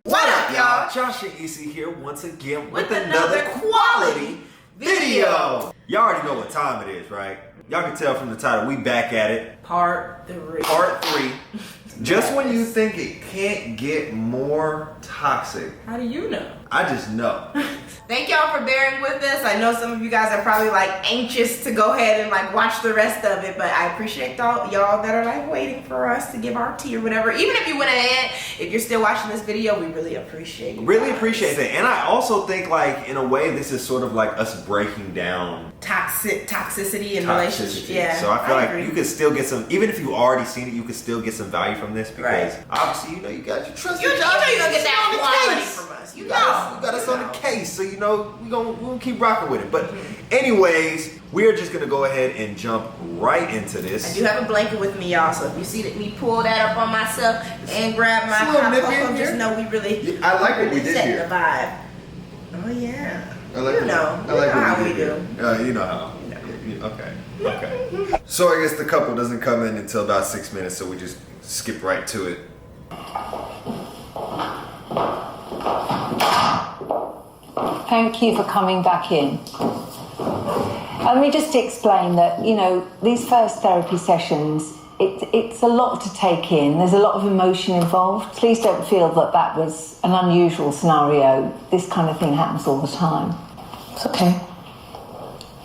What up, y'all? Josh and Issy here once again with another quality video. Y'all already know what time it is, right? Y'all can tell from the title, we back at it. Part 3. Part 3. Just when you think it can't get more toxic. How do you know? I just know. Thank y'all for bearing with us. I know some of you guys are probably like anxious to go ahead and like watch the rest of it, but I appreciate y'all that are like waiting for us to give our tea or whatever. Even if you went ahead, if you're still watching this video, we really appreciate you. Really appreciate that. And I also think like in a way this is sort of like us breaking down toxicity in relationships. Yeah. So I feel like you could still get some, even if you already seen it, you could still get some value from this because obviously you got your trust. You know you're gonna get that quality from us. You got us on the case, so you know we're gonna keep rocking with it. But anyways, we're just gonna go ahead and jump right into this. I do have a blanket with me, y'all, so if you see that me pull that up on myself and grab my hot cocoa, just know we really I like what we did set here. the vibe. Oh yeah. I like how we do. You know how. Okay. So I guess the couple doesn't come in until about 6 minutes, so we just skip right to it. Thank you for coming back in. Let me just explain that, these first therapy sessions, it's a lot to take in. There's a lot of emotion involved. Please don't feel that was an unusual scenario. This kind of thing happens all the time. It's okay.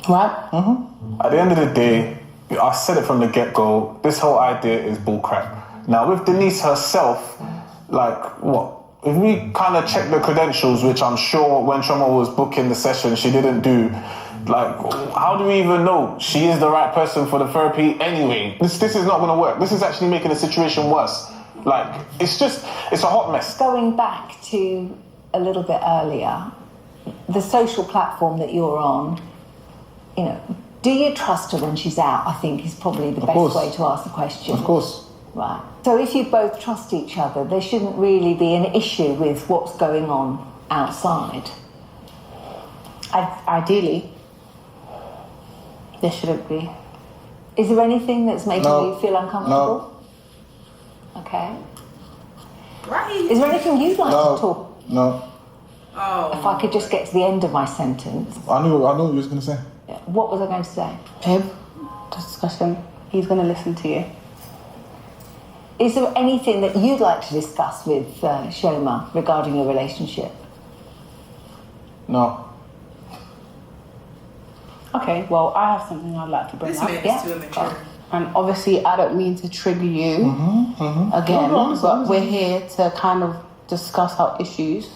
Right? Mm-hmm. At the end of the day, I said it from the get-go, this whole idea is bullcrap. Now, with Denise herself, if we kind of check the credentials, which I'm sure when Trauma was booking the session, she didn't do, how do we even know she is the right person for the therapy anyway? This is not going to work. This is actually making the situation worse. It's a hot mess. Going back to a little bit earlier, the social platform that you're on, do you trust her when she's out? I think is probably the best way to ask the question. Of course. Right. So if you both trust each other, there shouldn't really be an issue with what's going on outside. Ideally, there shouldn't be. Is there anything that's making you feel uncomfortable? No. Okay. Right. Is there anything you'd like to talk? No. Oh. If I could just get to the end of my sentence. I knew what you was going to say. What was I going to say? Babe, discussion. He's going to listen to you. Is there anything that you'd like to discuss with Shoma regarding your relationship? No. Okay, well, I have something I'd like to bring up. This man is too immature. And obviously, I don't mean to trigger you again, but we're here to kind of discuss our issues.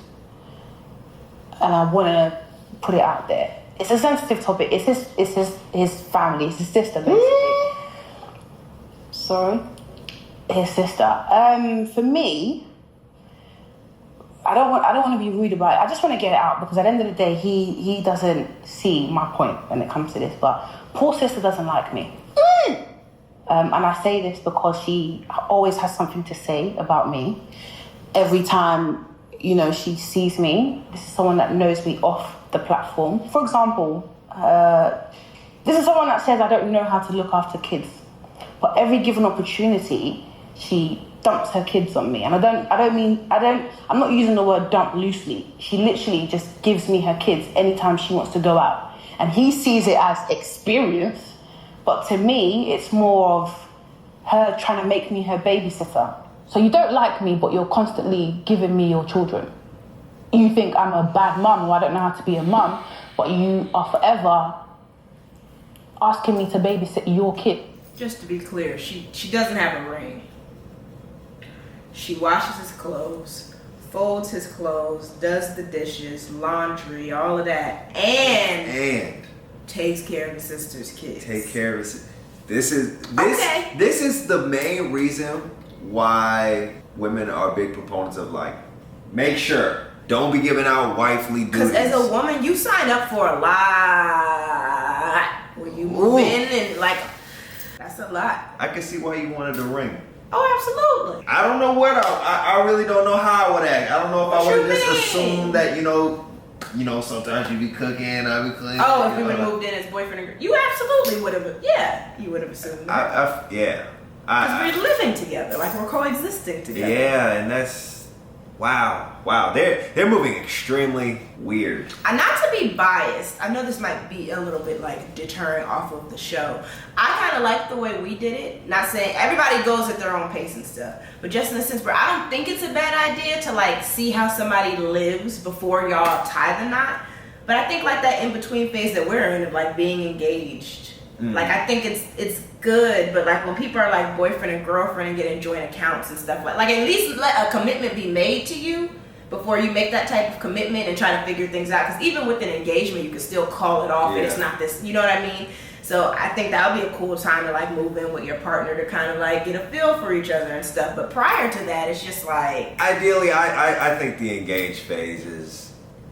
And I want to put it out there. It's a sensitive topic. It's his family. It's his sister, basically. Sorry? His sister. For me, I don't want to be rude about it. I just want to get it out because at the end of the day, he doesn't see my point when it comes to this. But poor sister doesn't like me. And I say this because she always has something to say about me. Every time, she sees me, this is someone that knows me off the platform. For example, this is someone that says I don't know how to look after kids. But every given opportunity, she dumps her kids on me. And I'm not using the word dump loosely. She literally just gives me her kids anytime she wants to go out. And he sees it as experience, but to me, it's more of her trying to make me her babysitter. So you don't like me, but you're constantly giving me your children. You think I'm a bad mum or I don't know how to be a mum, but you are forever asking me to babysit your kid. Just to be clear, she doesn't have a ring. She washes his clothes, folds his clothes, does the dishes, laundry, all of that, and takes care of his sister's kids. Take care of his. This is the main reason why women are big proponents of make sure don't be giving out wifely duties. Because as a woman, you sign up for a lot when you move in and that's a lot. I can see why you wanted the ring. Oh, absolutely. I don't know what I really don't know how I would act. I don't know if I would have just assumed that sometimes you be cooking, I be cleaning. Oh, if we would have moved in as boyfriend and girl, you absolutely would have. Yeah, you would have assumed that. Yeah. Because we're living together, like we're coexisting together. Yeah, and that's wow. They're moving extremely weird. Not to be biased, I know this might be a little bit like deterring off of the show. I kind of like the way we did it. Not saying everybody goes at their own pace and stuff, but just in the sense where I don't think it's a bad idea to like see how somebody lives before y'all tie the knot. But I think like that in between phase that we're in of like being engaged. Like I think it's good, but like when people are like boyfriend and girlfriend and getting joint accounts and stuff like at least let a commitment be made to you before you make that type of commitment and try to figure things out. Because even with an engagement, you can still call it off and it's not this. You know what I mean? So I think that would be a cool time to like move in with your partner to kind of like get a feel for each other and stuff. But prior to that, it's just like ideally, I think the engaged phase is.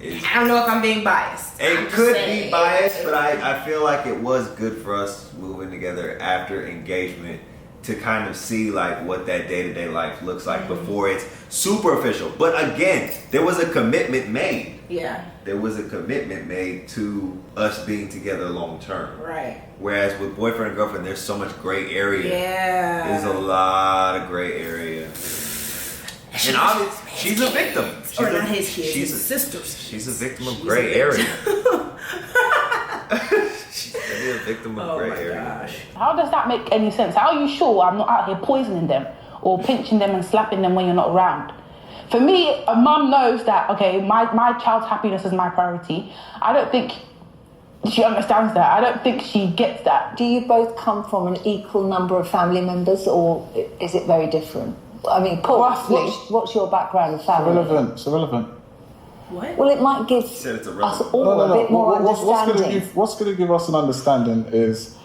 I don't know if I'm being biased. It could be biased, but I feel like it was good for us moving together after engagement to kind of see like what that day-to-day life looks like before it's super official. But again, there was a commitment made. Yeah. There was a commitment made to us being together long term. Right. Whereas with boyfriend and girlfriend, there's so much gray area. Yeah. There's a lot of gray area. And obviously, she's a victim. She's his sister's. She's a victim of gray area. She's a victim of gray area. Gosh. How does that make any sense? How are you sure I'm not out here poisoning them or pinching them and slapping them when you're not around? For me, a mum knows that, okay, my child's happiness is my priority. I don't think she understands that. I don't think she gets that. Do you both come from an equal number of family members, or is it very different? I mean, Paul, what's your background of family? It's irrelevant. What? Well, it might give us all a bit more understanding. What's going to give us an understanding is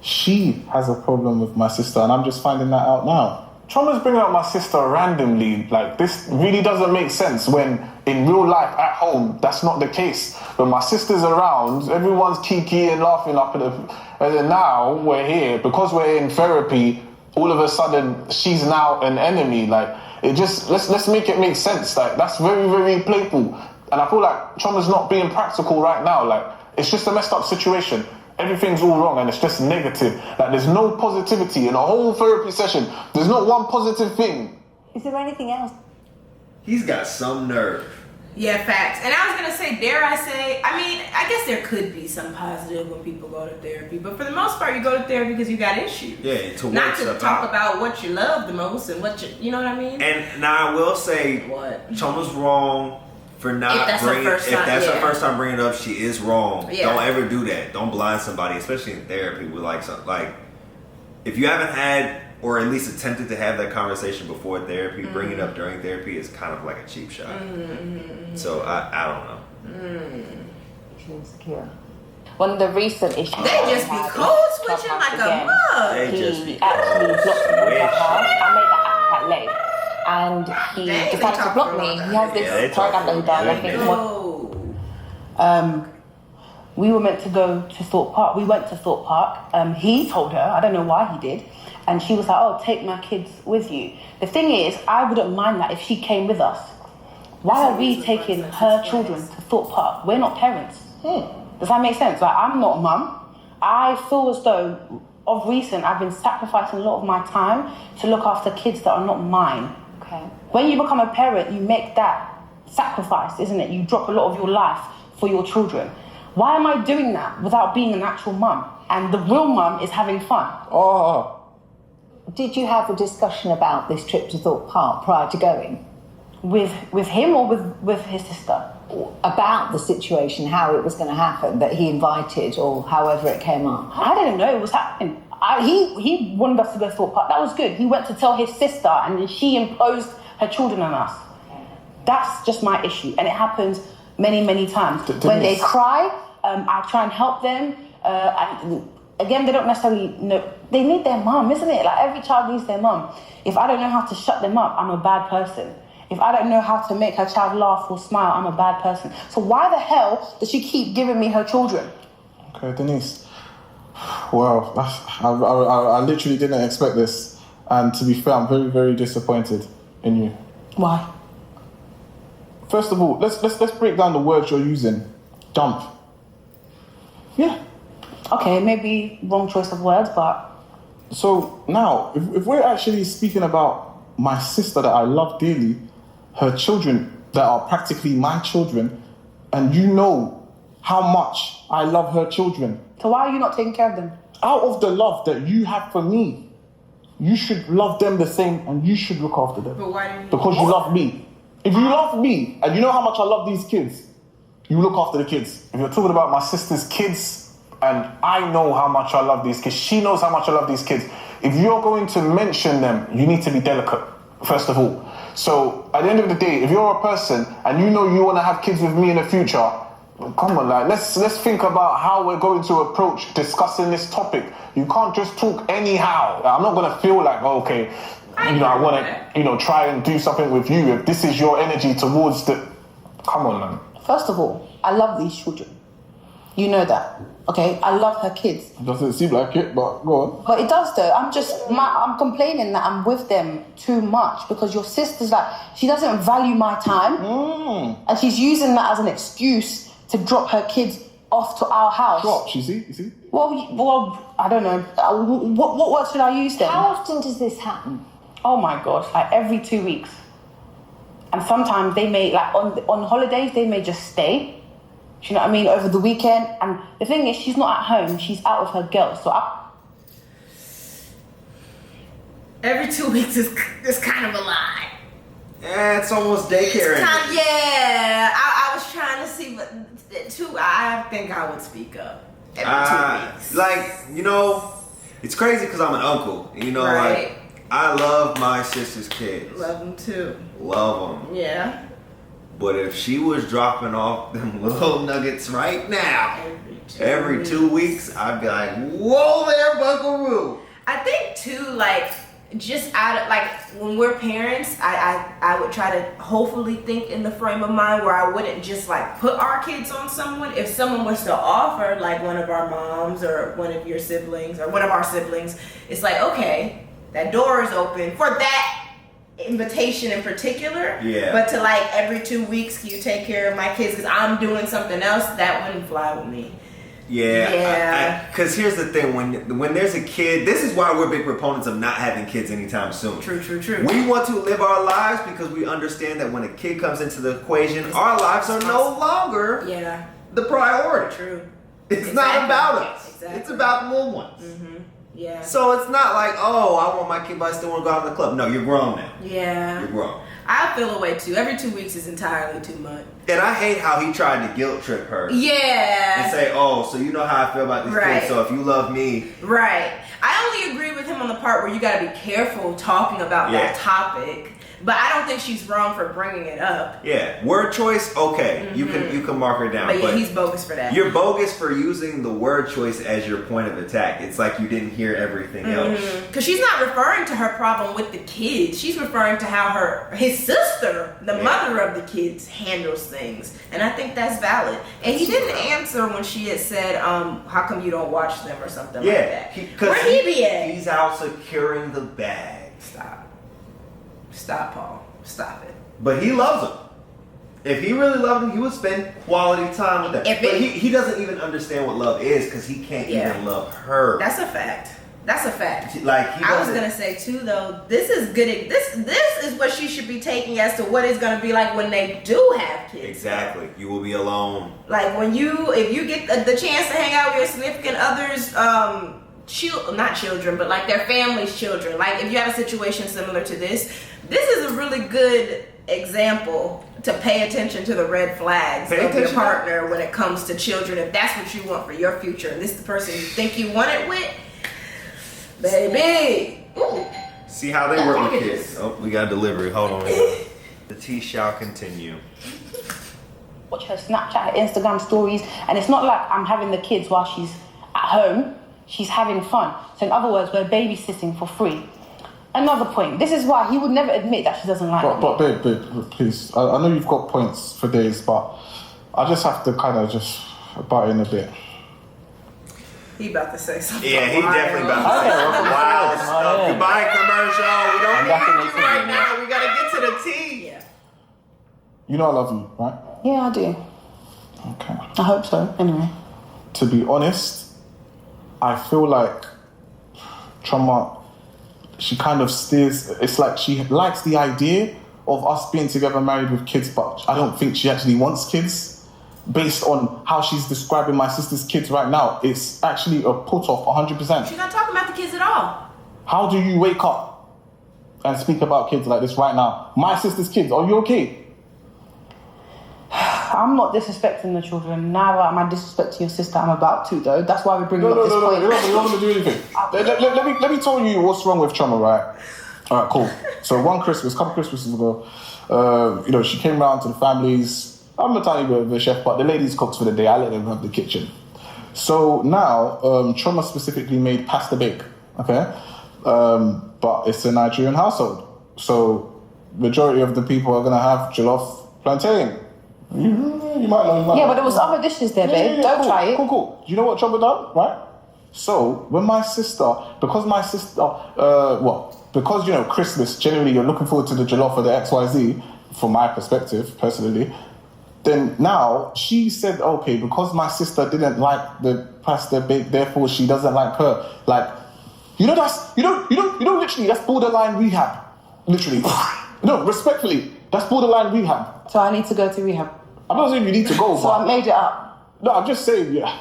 she has a problem with my sister, and I'm just finding that out now. Chama's bringing up my sister randomly. Like, this really doesn't make sense when in real life at home, that's not the case. When my sister's around, everyone's kiki and laughing up at her. And then now we're here, because we're in therapy, all of a sudden she's now an enemy. Like, it just, let's make it make sense. Like, that's very, very playful. And I feel like Chama's not being practical right now. Like, it's just a messed up situation. Everything's all wrong and it's just negative. Like, there's no positivity in a whole therapy session. There's not one positive thing. Is there anything else? He's got some nerve. Yeah, facts. And I was going to say, dare I say, I mean, I guess there could be some positive when people go to therapy, but for the most part, you go to therapy because you got issues. Yeah, to not to talk about what you love the most and what you know what I mean? And now I will say, Chama's wrong for not bringing it. If that's her first time bringing it up, she is wrong. Yeah. Don't ever do that. Don't blind somebody, especially in therapy with like something like, if you haven't had or at least attempted to have that conversation before therapy, bringing it up during therapy is kind of like a cheap shot. So I don't know. Insecure. One of the recent issues. They just be code switching like a mug. He actually blocked me on Clubhouse. I made that app quite late. And he decided to block me. He has this program that he does, I think. We were meant to go to Thorpe Park. We went to Thorpe Park. He told her, I don't know why he did. And she was like, oh, take my kids with you. The thing is, I wouldn't mind that if she came with us. Why are we taking her children to Thorpe Park? We're not parents. Does that make sense? Like, I'm not a mum. I feel as though, of recent, I've been sacrificing a lot of my time to look after kids that are not mine. Okay. When you become a parent, you make that sacrifice, isn't it? You drop a lot of your life for your children. Why am I doing that without being an actual mum? And the real mum is having fun. Oh. Did you have a discussion about this trip to Thorpe Park prior to going? With him or with his sister? About the situation, how it was going to happen, that he invited or however it came up? I didn't know it was happening. He wanted us to go to Thorpe Park. That was good. He went to tell his sister and then she imposed her children on us. That's just my issue. And it happens many, many times. When they cry, I try and help them. And again, they don't necessarily know. They need their mum, isn't it? Like, every child needs their mum. If I don't know how to shut them up, I'm a bad person. If I don't know how to make her child laugh or smile, I'm a bad person. So why the hell does she keep giving me her children? Okay, Denise. Well, I literally didn't expect this. And to be fair, I'm very, very disappointed in you. Why? First of all, let's break down the words you're using. Dump. Yeah. Okay, maybe wrong choice of words, but So now, if we're actually speaking about my sister that I love dearly, her children that are practically my children, and you know how much I love her children. So why are you not taking care of them? Out of the love that you have for me, you should love them the same, and you should look after them. But why do you? Because you love me. If you love me, and you know how much I love these kids, you look after the kids. If you're talking about my sister's kids, and I know how much I love these kids, she knows how much I love these kids. If you're going to mention them, you need to be delicate, first of all. So at the end of the day, if you're a person and you know you want to have kids with me in the future, come on, like, let's think about how we're going to approach discussing this topic. You can't just talk anyhow. I'm not going to feel like, oh, okay, I want to, try and do something with you. If this is your energy towards the... Come on, man. First of all, I love these children. You know that, okay? I love her kids. Doesn't seem like it, but go on. But it does though. I'm complaining that I'm with them too much because your sister's like, she doesn't value my time. And she's using that as an excuse to drop her kids off to our house. Drop, you see? Well, I don't know. What word should I use then? How often does this happen? Oh my gosh, like every 2 weeks. And sometimes they may, like on holidays, they may just stay. Do you know what I mean? Over the weekend. And the thing is, she's not at home. She's out with her girls. So Every 2 weeks is kind of a lie. Yeah, it's almost daycare. I was trying to see, but I think I would speak up every 2 weeks. Like, it's crazy because I'm an uncle. Right. Like, I love my sister's kids. Love them too. Love them. Yeah. But if she was dropping off them little nuggets right now, every 2 weeks, I'd be like, whoa there, buckaroo. I think too, like, just out of, like, when we're parents, I would try to hopefully think in the frame of mind where I wouldn't just, like, put our kids on someone. If someone was to offer, like, one of our moms or one of your siblings or one of our siblings, it's like, okay, that door is open for that invitation in particular. Yeah. But to, like, every 2 weeks, can you take care of my kids because I'm doing something else, that wouldn't fly with me. Yeah. Because here's the thing, when there's a kid, this is why we're big proponents of not having kids anytime soon. True. We want to live our lives because we understand that when a kid comes into the equation, our lives are no longer the priority. True. It's not about us. Exactly. It's about the little ones. Mm-hmm. Yeah. So it's not like, oh, I want my kid, but I still want to go out in the club. No, you're grown now. Yeah. You're grown. I feel away too. Every 2 weeks is entirely too much. And I hate how he tried to guilt trip her. Yeah. And say, oh, so you know how I feel about these kids, so if you love me. Right. I only agree with him on the part where you got to be careful talking about that topic. But I don't think she's wrong for bringing it up. Yeah, word choice, okay, you can mark her down. But he's bogus for that. You're bogus for using the word choice as your point of attack. It's like you didn't hear everything else. Because she's not referring to her problem with the kids. She's referring to how his sister, the mother of the kids, handles things. And I think that's valid. And he didn't answer when she had said, how come you don't watch them or something like that. Where he be at? He's out securing the bag. Stop, Paul. Stop it. But he loves them. If he really loved them, he would spend quality time with them. But he doesn't even understand what love is because he can't even love her. That's a fact. Like I was gonna say too, though, this is good. This is what she should be taking as to what it's gonna be like when they do have kids. Exactly. You will be alone. Like if you get the chance to hang out with your significant others, not children, but like their family's children. Like if you have a situation similar to this is a really good example to pay attention to the red flags of your partner when it comes to children. If that's what you want for your future, and this is the person you think you want it with, baby. Ooh. See how they work with kids. Oh, we got delivery. Hold on. The tea shall continue. Watch her Snapchat, her Instagram stories, and it's not like I'm having the kids while she's at home. She's having fun. So in other words, we're babysitting for free. Another point. This is why he would never admit that she doesn't like me. But babe, please. I know you've got points for days, but I just have to kind of just butt in a bit. He about to say something. Yeah, he definitely about to say something wild stuff. Goodbye, commercial. We don't need you right now. We gotta get to the tea. Yeah. You know I love you, right? Yeah, I do. Okay. I hope so. Anyway. To be honest, I feel like Trauma, she kind of steers, it's like she likes the idea of us being together married with kids, but I don't think she actually wants kids. Based on how she's describing my sister's kids right now, it's actually a put off 100%. She's not talking about the kids at all. How do you wake up and speak about kids like this right now? My sister's kids, are you okay? I'm not disrespecting the children. Neither am I disrespecting your sister. I'm about to, though. That's why we're bringing up this point. You're not going to do anything. Let me tell you what's wrong with Trauma, right? All right, cool. So a couple Christmases ago, she came round to the families. I'm a tiny bit of a chef, but the ladies cooked for the day. I let them have the kitchen. So now, Trauma specifically made pasta bake, okay? But it's a Nigerian household. So majority of the people are going to have jollof plantain. You might know. Yeah, but there was other dishes there, babe. Yeah, Don't cool, try it. Cool. Do you know what Trauma done, right? So when because Christmas, generally you're looking forward to the jollof or the XYZ, from my perspective, personally, then now she said, okay, because my sister didn't like the pasta bake, therefore she doesn't like her. Like, literally, that's borderline rehab. Literally. No, respectfully, that's borderline rehab. So I need to go to rehab. I'm not saying you need to go, So I made it up. No, I'm just saying, yeah.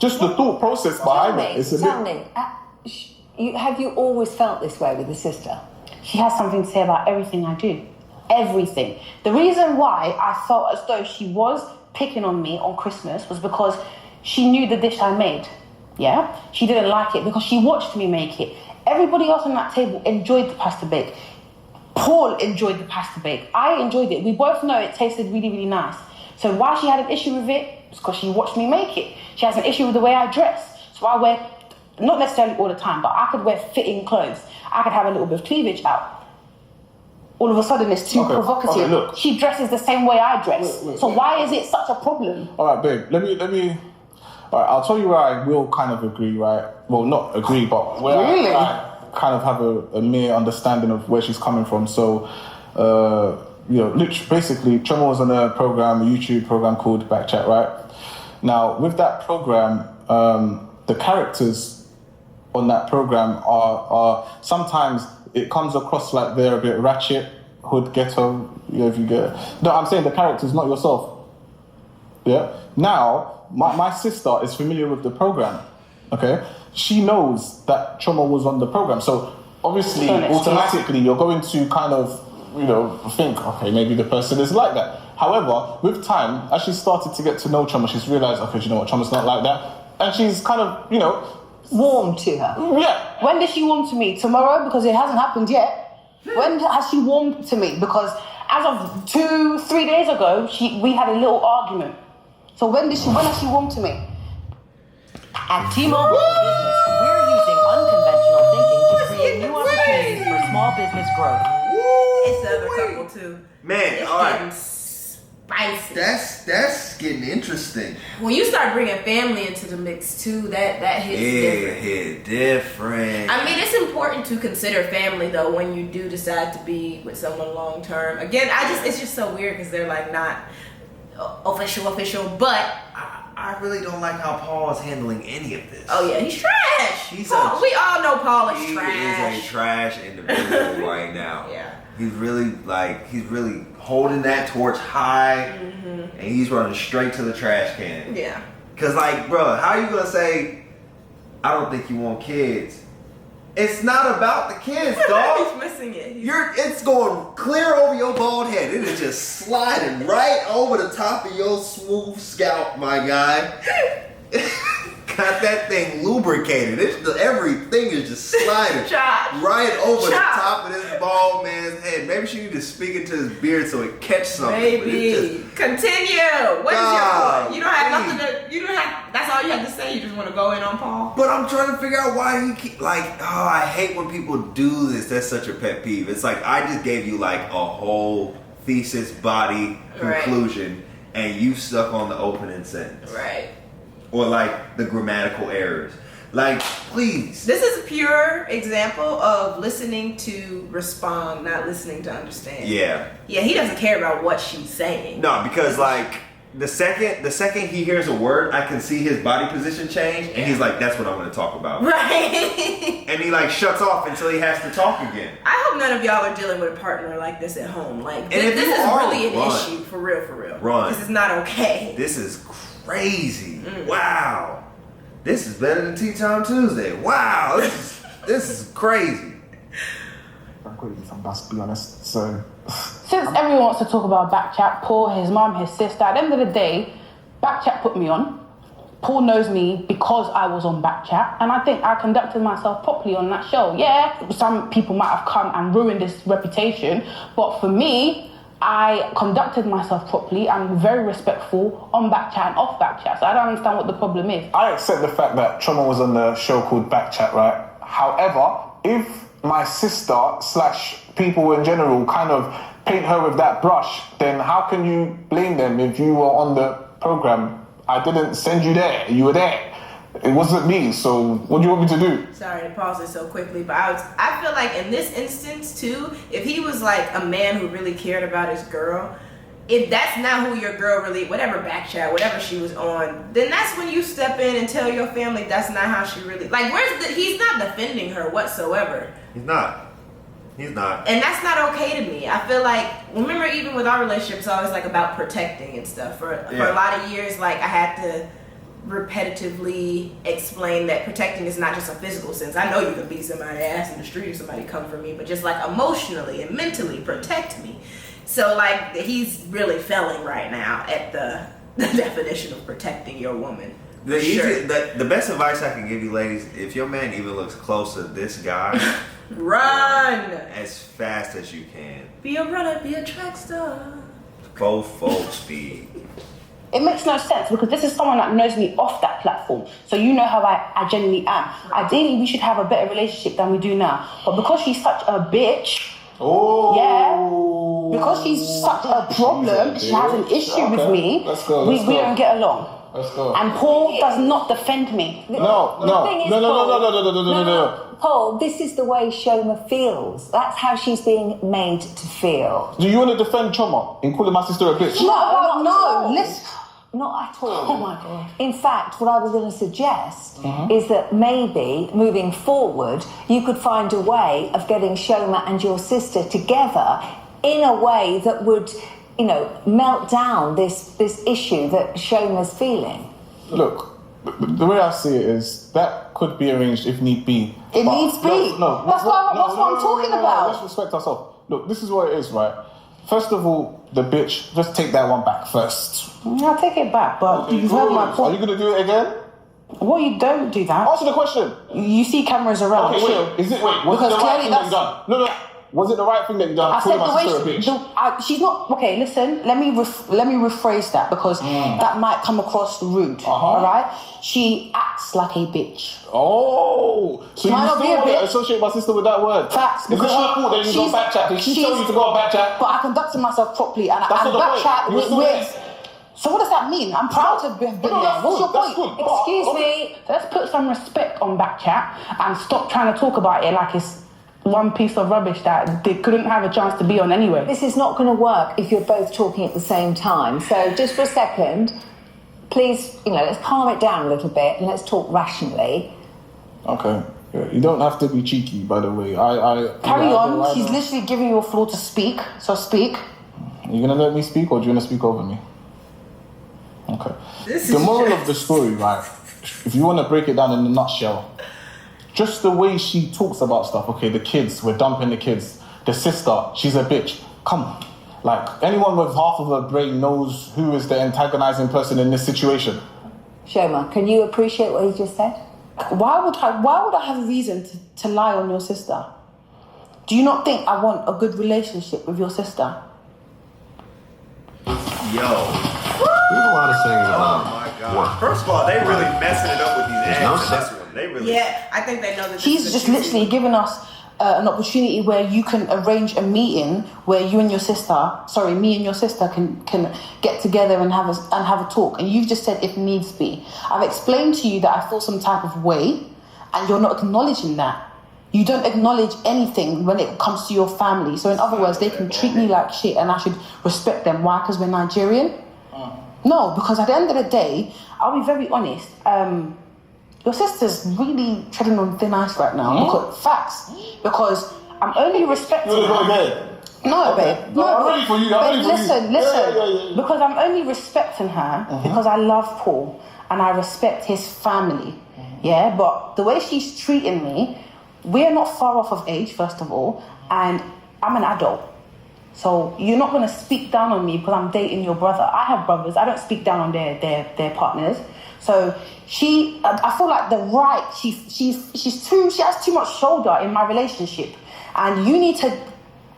Just the thought process behind it. Tell me, have you always felt this way with the sister? She has something to say about everything I do. Everything. The reason why I felt as though she was picking on me on Christmas was because she knew the dish I made. Yeah? She didn't like it because she watched me make it. Everybody else on that table enjoyed the pasta bake. Paul enjoyed the pasta bake. I enjoyed it. We both know it tasted really, really nice. So why she had an issue with it is because she watched me make it. She has an issue with the way I dress. So I wear, not necessarily all the time, but I could wear fitting clothes. I could have a little bit of cleavage out. All of a sudden it's too provocative. Okay, look. She dresses the same way I dress. So why is it such a problem? All right, babe, let me all right, I'll tell you where I will kind of agree, right? Well, not agree, but where I kind of have a mere understanding of where she's coming from. So, basically, Tremor was on a YouTube program called Backchat, right? Now, with that program, the characters on that program are sometimes it comes across like they're a bit ratchet, hood, ghetto, if you get it. No, I'm saying the characters, not yourself. Yeah? Now, my sister is familiar with the program, okay? She knows that Trauma was on the program. So obviously, automatically, you're going to kind of, think, okay, maybe the person is like that. However, with time, as she started to get to know Trauma, she's realized, okay, you know what, Trauma's not like that. And she's kind of, warmed to her. Yeah. When does she warm to me? Tomorrow? Because it hasn't happened yet. When has she warmed to me? Because as of 2-3 days ago, we had a little argument. So when has she warmed to me? At T-Mobile for Business, we're using unconventional thinking to create new opportunities for small business growth. It's the other couple too. Man, it's all getting right. spicy. That's getting interesting. When you start bringing family into the mix too, that hits different. It hit different. I mean, it's important to consider family though when you do decide to be with someone long term. Again, it's just so weird because they're like not official, but I really don't like how Paul is handling any of this. oh yeah, he's trash. We all know Paul is trash. He is a trash individual right now. Yeah. He's really holding that torch high, and he's running straight to the trash can. Yeah. Cause bro, how are you gonna say, I don't think you want kids? It's not about the kids, dog. He's missing it. It's going clear over your bald head. It is just sliding right over the top of your smooth scalp, my guy. Got that thing lubricated. Everything is just sliding right over the top of this bald man's head. Maybe she need to speak into his beard so it catch something. Maybe. Continue. What is your point? You don't have nothing to. That's all you have to say. You just want to go in on Paul. But I'm trying to figure out why he I hate when people do this. That's such a pet peeve. It's like I just gave you a whole thesis body conclusion, and you stuck on the opening sentence. Right. Or the grammatical errors. Please. This is a pure example of listening to respond, not listening to understand. Yeah. Yeah, he doesn't care about what she's saying. No, because The second he hears a word, I can see his body position change, and he's like, "That's what I'm going to talk about." Right. And he like shuts off until he has to talk again. I hope none of y'all are dealing with a partner like this at home. Like, if this you is are, really an run. issue, for real. Run. This is not okay. This is crazy. Wow. This is better than Tea Time Tuesday. Wow. This is crazy. I'm going to be honest. So, Since everyone wants to talk about Backchat, Paul, his mum, his sister, at the end of the day, Backchat put me on. Paul knows me because I was on Backchat, and I think I conducted myself properly on that show. Yeah, some people might have come and ruined this reputation, but for me, I conducted myself properly. I'm very respectful on Backchat and off Backchat, so I don't understand what the problem is. I accept the fact that Choma was on the show called Backchat, right? However, if my sister / people in general kind of paint her with that brush, then how can you blame them if you were on the program? I didn't send you there. You were there. It wasn't me. So what do you want me to do? Sorry to pause it so quickly, but I feel like in this instance too, if he was like a man who really cared about his girl, if that's not who your girl really, whatever Backchat, whatever she was on, then that's when you step in and tell your family that's not how she really, like, he's not defending her whatsoever. He's not. And that's not okay to me. I feel like, remember, even with our relationship, it's always like about protecting and stuff. For a lot of years, like, I had to repetitively explain that protecting is not just a physical sense. I know you can beat somebody's ass in the street if somebody come for me, but just like emotionally and mentally protect me. So like, he's really failing right now at the definition of protecting your woman. The best advice I can give you, ladies, if your man even looks close to this guy, run as fast as you can. Be a runner, be a track star. Full speed. It makes no sense because this is someone that knows me off that platform. So you know how I genuinely am. Ideally, we should have a better relationship than we do now. But because she's such a bitch, because she's such a problem, she has an issue with me, we don't get along. Let's go. And Paul does not defend me. No. Paul, this is the way Shoma feels. That's how she's being made to feel. Do you want to defend Choma in calling my sister a bitch? No. Listen. Not at all. Oh my God. In fact, what I was going to suggest is that maybe moving forward, you could find a way of getting Shoma and your sister together in a way that would, melt down this issue that Shoma's feeling. Look, the way I see it is that could be arranged if need be. It needs be. That's what I'm talking about. Let's respect ourselves. Look, this is what it is, right? First of all, the bitch, just take that one back first. I'll take it back, but you've heard my point. Are you going to do it again? What, you don't do that? Answer the question. You see cameras around. Okay, wait. Was it the right thing that you done? No. Was it the right thing that you done? I said my sister a bitch? she's not... Okay, listen. Let me rephrase that because that might come across rude. All right? She acts like a bitch. Oh, so you still want to associate my sister with that word? Facts. Is it her fault that you go Backchat? Did she tell you to go on Backchat? But I conducted myself properly and Backchat with... So what does that mean? I'm proud to have been there. What's your point? Excuse me. Let's put some respect on Backchat and stop trying to talk about it like it's one piece of rubbish that they couldn't have a chance to be on anyway. This is not going to work if you're both talking at the same time. So just for a second, please, let's calm it down a little bit and let's talk rationally. Okay. Yeah, you don't have to be cheeky, by the way. Carry on. She's literally giving you a floor to speak. So speak. You gonna let me speak, or do you wanna speak over me? Okay. The moral of the story, right? If you want to break it down in a nutshell, just the way she talks about stuff. Okay, the kids, we're dumping the kids. The sister, she's a bitch. Come on. Like, anyone with half of a brain knows who is the antagonizing person in this situation. Shoma, can you appreciate what he just said? Why would I have a reason to lie on your sister? Do you not think I want a good relationship with your sister? Yo. We have a lot of things Oh my God. First of all, they really messing it up with these ads in this one. They really. Yeah, I think they know that. She's just literally giving us an opportunity where you can arrange a meeting where me and your sister can get together and have a talk. And you've just said if needs be. I've explained to you that I feel some type of way, and you're not acknowledging that. You don't acknowledge anything when it comes to your family. So in other words, they can treat me like shit, and I should respect them. Why? Because we're Nigerian. No, because at the end of the day, I'll be very honest. Your sister's really treading on thin ice right now. Because facts. Because I'm only respecting her. No, babe. No, I'm ready for you. Listen. Yeah. Because I'm only respecting her because I love Paul and I respect his family. Yeah, but the way she's treating me, we're not far off of age, first of all, and I'm an adult. So you're not going to speak down on me because I'm dating your brother. I have brothers. I don't speak down on their partners. So I feel like she has too much shoulder in my relationship, and you need to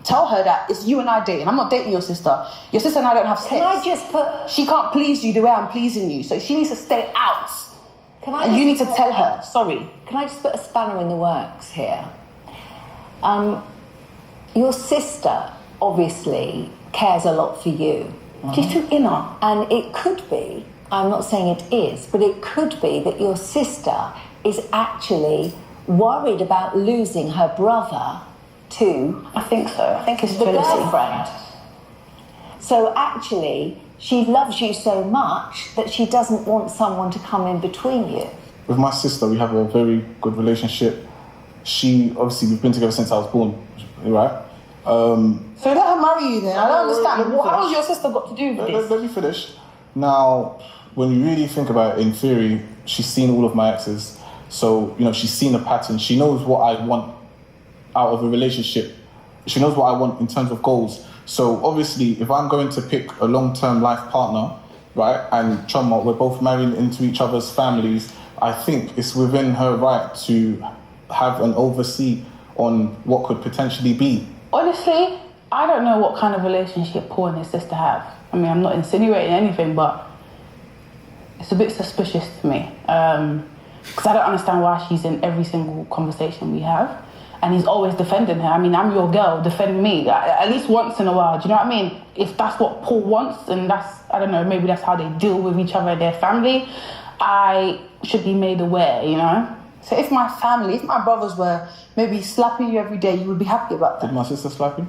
tell her that it's you and I dating. I'm not dating your sister. Your sister and I don't have sex. Can I just put... She can't please you the way I'm pleasing you, so she needs to stay out. And you need to tell her. Sorry. Can I just put a spanner in the works here? Your sister obviously cares a lot for you. She's too inner. And it could be, I'm not saying it is, but it could be that your sister is actually worried about losing her brother to... I think so. I think it's the jealousy. girlfriend. So actually, she loves you so much that she doesn't want someone to come in between you. With my sister, we have a very good relationship. Obviously, we've been together since I was born, right? So let her marry you then. I don't understand. How has your sister got to do with this? Let me finish. Now, when you really think about it, in theory, she's seen all of my exes. So, she's seen a pattern. She knows what I want out of a relationship. She knows what I want in terms of goals. So, obviously, if I'm going to pick a long-term life partner, right, and Choma, we're both married into each other's families, I think it's within her right to have an oversee on what could potentially be. Honestly, I don't know what kind of relationship Paul and his sister have. I mean, I'm not insinuating anything, but it's a bit suspicious to me. Because I don't understand why she's in every single conversation we have. And he's always defending her. I mean, I'm your girl, defend me. At least once in a while, do you know what I mean? If that's what Paul wants, and I don't know, maybe that's how they deal with each other and their family, I should be made aware, So if my brothers were maybe slapping you every day, you would be happy about that. Did my sister slap you?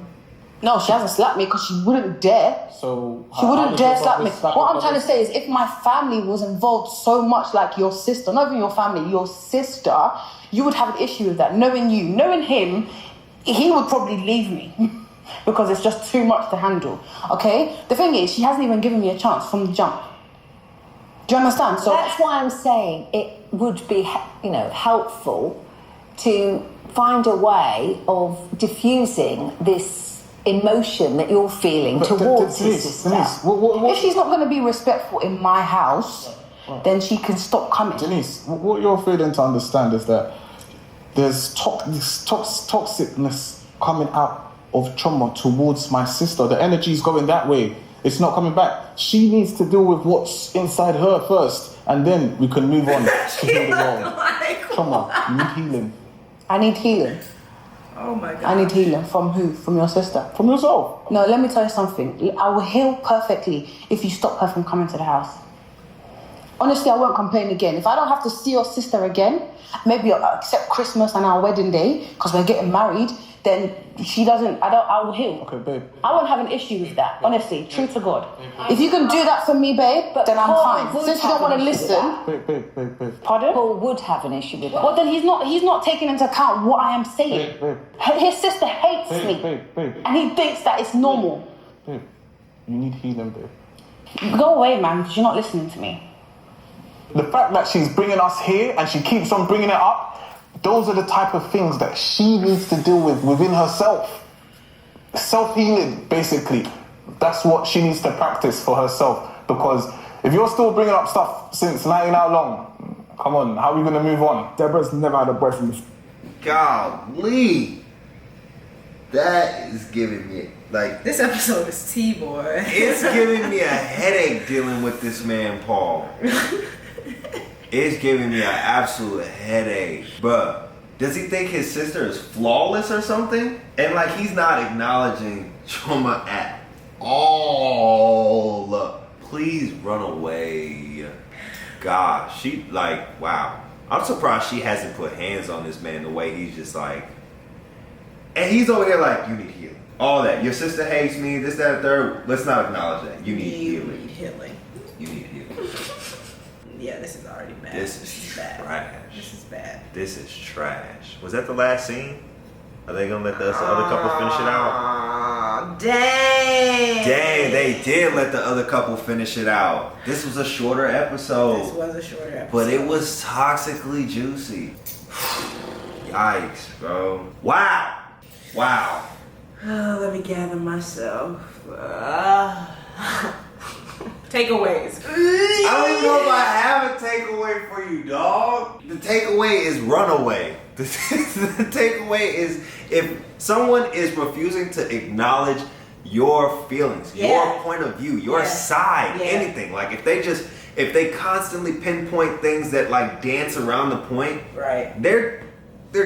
No, she hasn't slapped me because she wouldn't dare. So she wouldn't dare slap me. What I'm trying to say is if my family was involved so much like your sister, not even your family, your sister, you would have an issue with that. Knowing you, knowing him, he would probably leave me because it's just too much to handle. Okay? The thing is, she hasn't even given me a chance from the jump. Do you understand? So that's why I'm saying it would be, helpful to find a way of diffusing this emotion that you're feeling towards his sister. Denise, what, if she's not going to be respectful in my house, then she can stop coming. Denise, what you're failing to understand is that there's this toxicness coming out of Choma towards my sister. The energy's going that way. It's not coming back. She needs to deal with what's inside her first, and then we can move on to heal the world. Choma, you need healing. I need healing. Oh my God. I need healing. From who? From your sister? From yourself. No, let me tell you something. I will heal perfectly if you stop her from coming to the house. Honestly, I won't complain again. If I don't have to see your sister again, maybe except Christmas and our wedding day, because we're getting married, then she doesn't, I will heal. Okay, babe. I won't have an issue with that, honestly, true to God. If you can do that for me, babe, then I'm fine. Since you don't want to listen. Babe. Pardon? Paul would have an issue with that. Well, then he's not taking into account what I am saying. Babe. His sister hates me. Babe. And he thinks that it's normal. Babe, you need healing, babe. Go away, man, because you're not listening to me. The fact that she's bringing us here and she keeps on bringing it up, those are the type of things that she needs to deal with within herself. Self-healing, basically. That's what she needs to practice for herself. Because if you're still bringing up stuff since 19 how long, come on, how are we going to move on? Deborah's never had a boyfriend. Golly. That is giving me, this episode is T-boy. It's giving me a headache dealing with this man, Paul. It's giving me an absolute headache. Bruh, does he think his sister is flawless or something? And he's not acknowledging Choma at all. Please run away. Gosh, wow. I'm surprised she hasn't put hands on this man the way he's just and he's over here you need healing. All that. Your sister hates me, this, that, and third. Let's not acknowledge that. You need healing. You need healing. Yeah, this is already bad. This is bad. trash. This is bad. This is trash. Was that the last scene? Are they gonna let the other couple finish it out? Aw, dang. Dang, they did let the other couple finish it out. This was a shorter episode. This was a shorter episode. But it was toxically juicy. Yikes, bro. Wow. Wow. Let me gather myself. Takeaways. I don't even know if I have a takeaway for you, dog. The takeaway is runaway. The takeaway is if someone is refusing to acknowledge your feelings, your point of view, your side, anything. Like if they constantly pinpoint things that like dance around the point, right? They're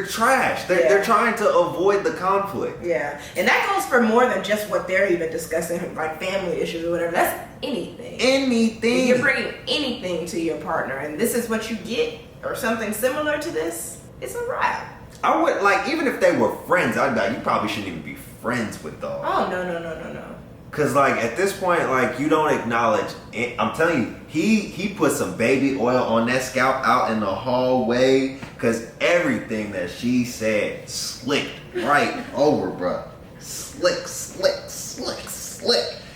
trash. They're trying to avoid the conflict. Yeah, and that goes for more than just what they're even discussing, like family issues or whatever. That's anything. Anything. You're bringing anything to your partner, and this is what you get, or something similar to this. It's a wrap. I would like even if they were friends. I'd like you probably shouldn't even be friends with dog. Oh no. Cause like at this point, like you don't acknowledge. I'm telling you, he put some baby oil on that scalp out in the hallway. Cause everything that she said slicked right over, bruh. Slick.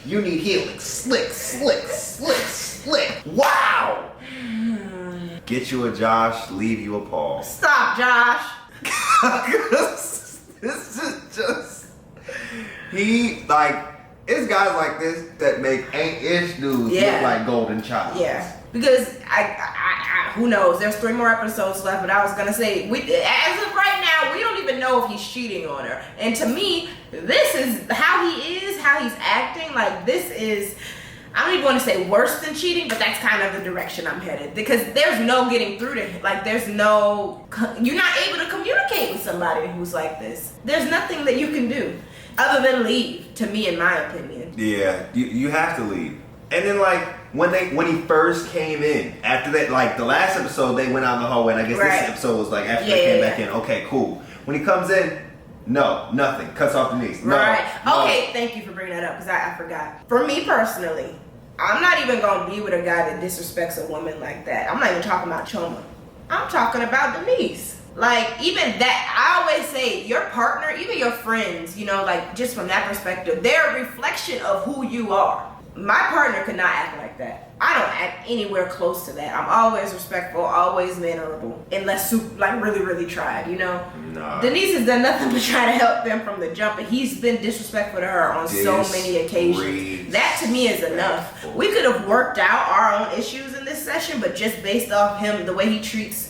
You need healing. Slick. Wow. Get you a Josh, leave you a Paul. Stop, Josh. This is just it's guys like this that make ain't-ish dudes look like golden child. Yeah, because I who knows? There's 3 more episodes left, but I was gonna say, as of right now, we don't even know if he's cheating on her. And to me, this is how he is, how he's acting. Like this is, I don't even want to say worse than cheating, but that's kind of the direction I'm headed. Because there's no getting through to him. Like you're not able to communicate with somebody who's like this. There's nothing that you can do other than leave, to me, in my opinion. Yeah, you have to leave. And then like when he first came in, after that, like the last episode they went out in the hallway, and I guess this episode was like after they came back in. Okay, cool. When he comes in, no, nothing. Cuts off the knees. No, Okay, thank you for bringing that up because I forgot. For me personally, I'm not even gonna be with a guy that disrespects a woman like that. I'm not even talking about Choma. I'm talking about Denise. Like, even that, I always say your partner, even your friends, like just from that perspective, they're a reflection of who you are. My partner could not act like that. I don't act anywhere close to that. I'm always respectful, always mannerable, unless really, really tried, Nah. Denise has done nothing but try to help them from the jump, and he's been disrespectful to her on so many occasions. That to me is enough. We could have worked out our own issues in this session, but just based off him, the way he treats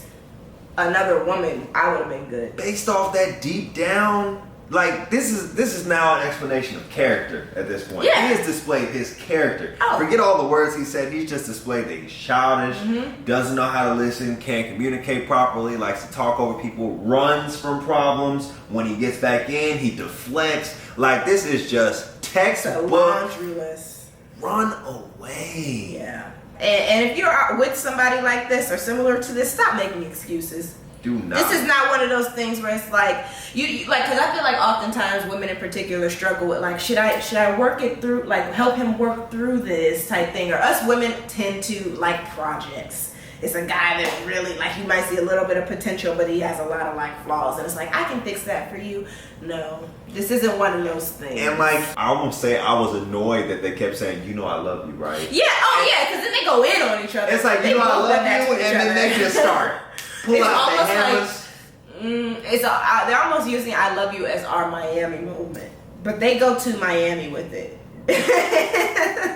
another woman, I would have been good. Based off that deep down, like this is now an explanation of character at this point. Yeah. He has displayed his character. Oh. Forget all the words he said. He's just displayed that he's childish, doesn't know how to listen, can't communicate properly, likes to talk over people, runs from problems. When he gets back in, he deflects. Like this is just textbook. Laundry list. Run away. Yeah. And if you're out with somebody like this or similar to this, stop making excuses. Do not. This is not one of those things where it's like you like, because I feel like oftentimes women in particular struggle with like, should I work it through, like help him work through this type thing, or us women tend to like projects. It's a guy that really, like, you might see a little bit of potential, but he has a lot of like flaws, and it's like, I can fix that for you. No, this isn't one of those things. And like, I almost say I was annoyed that they kept saying, I love you, right? Yeah, because then they go in on each other. It's like, I love you, and then they just start. Pull out the hammers. They're almost using I love you as our Miami movement, but they go to Miami with it.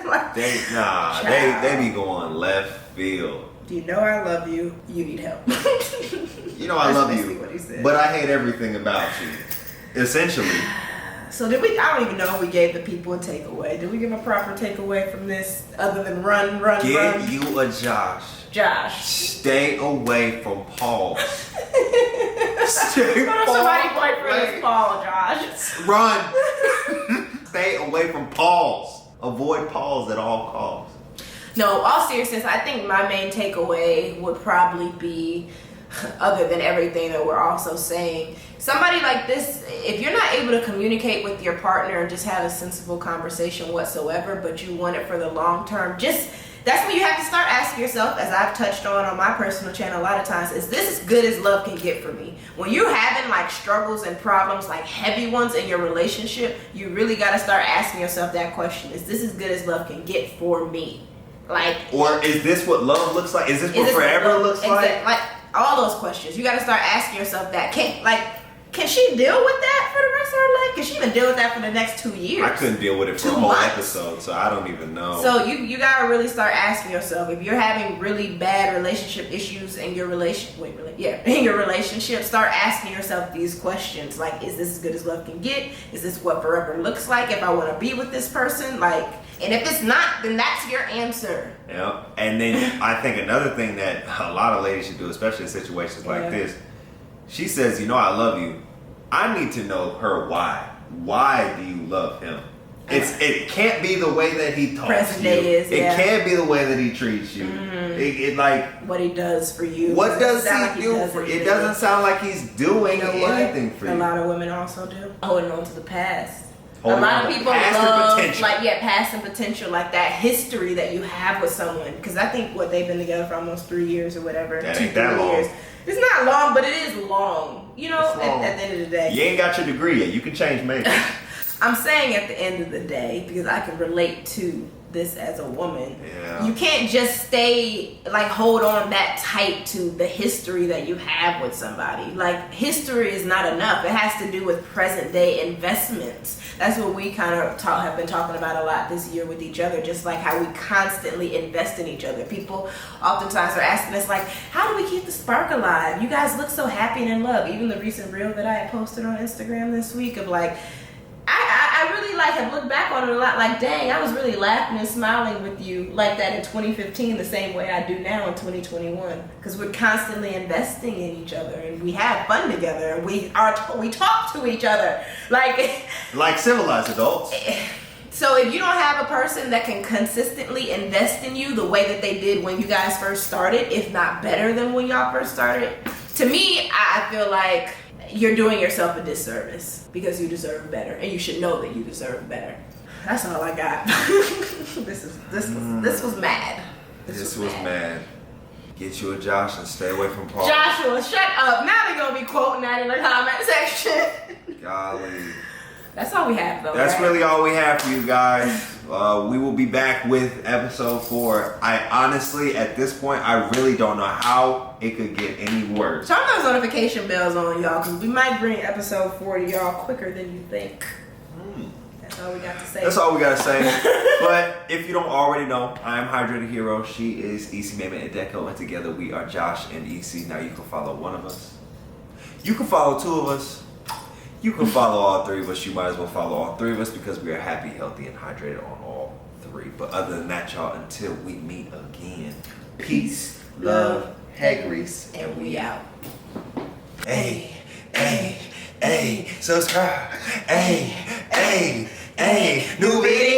Like, they be going left field. Do you know I love you? You need help. I love you, what he said. but I hate everything about you. Essentially. So did we? I don't even know if we gave the people a takeaway. Did we give a proper takeaway from this other than run? Give you a Josh. Stay away from Paul. Somebody boyfriend is Paul, Josh. Run. Stay away from Pauls. Avoid Pauls at all costs. No, all seriousness, I think my main takeaway would probably be, other than everything that we're also saying, somebody like this, if you're not able to communicate with your partner and just have a sensible conversation whatsoever, but you want it for the long term, just that's when you have to start asking yourself, as I've touched on my personal channel a lot of times, is this as good as love can get for me? When you're having like struggles and problems, like heavy ones in your relationship, you really got to start asking yourself that question. Is this as good as love can get for me? Like, or is this what love looks like? Is this what forever looks like? Like all those questions. You got to start asking yourself that. Can she deal with that for the rest of her life? Can she even deal with that for the next 2 years? I couldn't deal with it for a whole episode, so I don't even know. So you gotta really start asking yourself, if you're having really bad relationship issues in your relationship, start asking yourself these questions. Like, is this as good as love can get? Is this what forever looks like if I want to be with this person? Like, and if it's not, then that's your answer. Yeah. And then I think another thing that a lot of ladies should do, especially in situations like this, she says, you know, I love you. I need to know her why. Why do you love him? It can't be the way that he talks to you. It can't be the way that he treats you. It like what he does for you. What does he do for you? It doesn't sound like he's doing anything for you. A lot of women also do. Holding on to the past. A lot of people love past and potential, like that history that you have with someone. Because I think they've been together for almost 3 years or whatever. That ain't that long. years. It's not long, but it is long. You know, at the end of the day. You ain't got your degree yet. You can change majors. I'm saying at the end of the day, because I can relate to this as a woman. Yeah. You can't just hold on that tight to the history that you have with somebody. Like, history is not enough. It has to do with present day investments. That's what we kind of have been talking about a lot this year with each other, just like how we constantly invest in each other. People oftentimes are asking us, like, how do we keep the spark alive? You guys look so happy and in love. Even the recent reel that I had posted on Instagram this week of like, I really have looked back on it a lot, like, dang, I was really laughing and smiling with you like that in 2015 the same way I do now in 2021, because we're constantly investing in each other and we have fun together and we talk to each other like civilized adults. So if you don't have a person that can consistently invest in you the way that they did when you guys first started, if not better than when y'all first started, to me, I feel like you're doing yourself a disservice, because you deserve better and you should know that you deserve better. That's all I got. This was mad. This was mad. Get you a Josh and stay away from Paul. Joshua, shut up. Now they're gonna be quoting that in the comment section. Golly. That's all we have, though. That's right? really all we have for you guys. We will be back with episode 4. I honestly, at this point, I really don't know how it could get any worse. Turn those notification bells on, y'all, because we might bring episode 4 to y'all quicker than you think. That's all we got to say. That's all we got to say. But if you don't already know, I am Hydrated Hero. She is Isimeme Edeko, and together we are Josh and EC. Now you can follow one of us. You can follow 2 of us. You can follow all 3 of us. You might as well follow all 3 of us, because we are happy, healthy, and hydrated on all 3. But other than that, y'all, until we meet again, peace, love, hey Grease, and we out. Hey, hey, hey, subscribe. Hey, hey, hey, new video.